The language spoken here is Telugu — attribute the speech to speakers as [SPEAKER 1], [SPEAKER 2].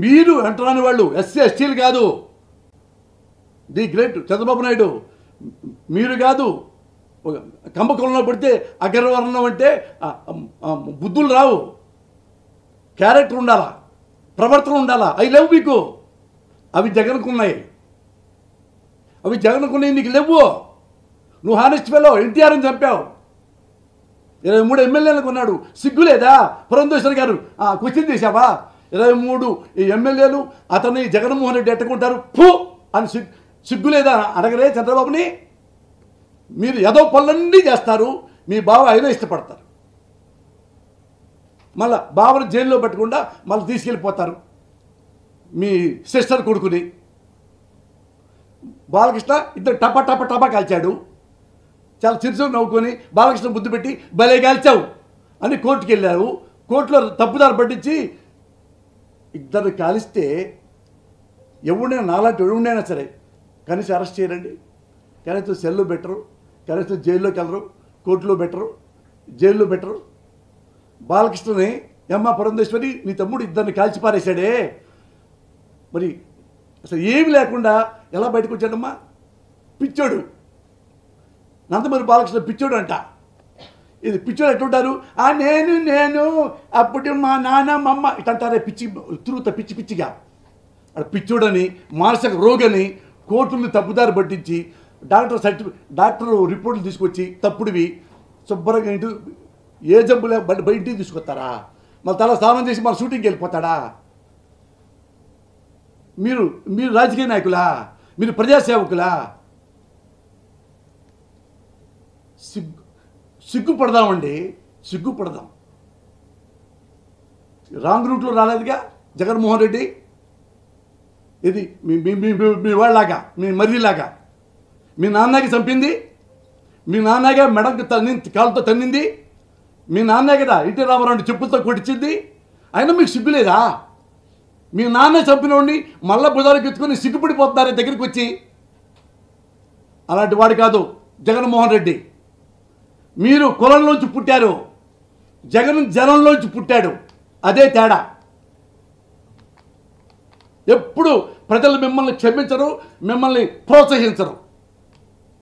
[SPEAKER 1] మీరు అంటరాని వాళ్ళు ఎస్సీ ఎస్టీలు కాదు, ది గ్రేట్ చంద్రబాబు నాయుడు మీరు కాదు. కంబకులంలో పడితే అగ్రవర్ణం అంటే బుద్ధులు రావు, క్యారెక్టర్ ఉండాలా, ప్రవర్తన ఉండాలా. అవి లేవు మీకు, అవి జగన్కున్నాయి. అవి జగన్కున్నాయి, నీకు లేవు. నువ్వు హానెస్ట్ ఫెలో, ఎన్టీఆర్ని చంపావు, 23 ఎమ్మెల్యేలకు ఉన్నాడు. సిగ్గులేదా పురంధేశ్వరి గారు? క్వశ్చన్ చేశావా? 23 ఎమ్మెల్యేలు అతన్ని జగన్మోహన్ రెడ్డి ఎట్టుకుంటారు ఫు అని సిగ్గులేదా అడగలే చంద్రబాబుని? మీరు ఏదో పనులన్నీ చేస్తారు, మీ బావ అయినా ఇష్టపడతారు. మళ్ళీ బావను జైల్లో పెట్టకుండా మళ్ళీ తీసుకెళ్ళిపోతారు మీ సిస్టర్ కొడుకుని. బాలకృష్ణ ఇద్దరు టపా టపా టపా కాల్చాడు. చాలా చిరుచు నవ్వుకొని బాలకృష్ణ బుద్ధి పెట్టి భలే కాల్చావు అని కోర్టుకు వెళ్ళావు. కోర్టులో తప్పుదారు పట్టించి ఇద్దరు కాలిస్తే ఎవడైనా నాలాంటి ఎవడైనా సరే కనీసం అరెస్ట్ చేయరండి, కనీసం సెల్లో బెటరు, కనీసం జైల్లోకి వెళ్ళరు, కోర్టులో బెటరు, జైల్లో బెటరు. బాలకృష్ణని అమ్మ పురంధేశ్వరి నీ తమ్ముడు ఇద్దరిని కాల్చి పారేశాడే, మరి అసలు ఏమి లేకుండా ఎలా బయటకు వచ్చాడమ్మా? పిచ్చోడు నందమూరి బాలకృష్ణ పిచ్చోడు అంట. ఇది పిచ్చోడు ఎట్లుంటారు? నేను అప్పుడు మా నాన్న మా అమ్మ ఇటంటారే పిచ్చి తిరుగుతా పిచ్చి పిచ్చిగా. అక్కడ పిచ్చోడని మానసిక రోగని కోర్టులు తప్పుదారి పట్టించి డాక్టర్ రిపోర్టులు తీసుకొచ్చి తప్పుడివి శుభ్రంగా ఇంటి ఏ జబ్బు లేక ఇంటికి తీసుకొస్తారా? మళ్ళీ తల స్నానం చేసి మన షూటింగ్కి వెళ్ళిపోతాడా? మీరు రాజకీయ నాయకులా? మీరు ప్రజాసేవకులా? సిగ్గుపడదామండి, సిగ్గుపడదాం. రాంగ్ రూట్లో రాలేదుగా జగన్మోహన్ రెడ్డి. ఇది మీ వాళ్ళలాగా, మీ మర్రిలాగా. మీ నాన్నకి చంపింది, మీ నాన్నగా మెడకు కాలుతో తన్నింది, మీ నాన్నే కదా ఎన్టీ రామారావు చెప్పులతో కొట్టించింది. అయినా మీకు సిగ్గులేదా? మీ నాన్న చంపినోడిని మళ్ళా బుధాలకు ఎత్తుకొని సిగ్గుపడిపోతున్నారే దగ్గరికి వచ్చి. అలాంటి వాడు కాదు జగన్మోహన్ రెడ్డి. మీరు కులంలోంచి పుట్టారు, జగన్ జనంలోంచి పుట్టాడు, అదే తేడా. ఎప్పుడు ప్రజలు మిమ్మల్ని క్షమించరు, మిమ్మల్ని ప్రోత్సహించరు.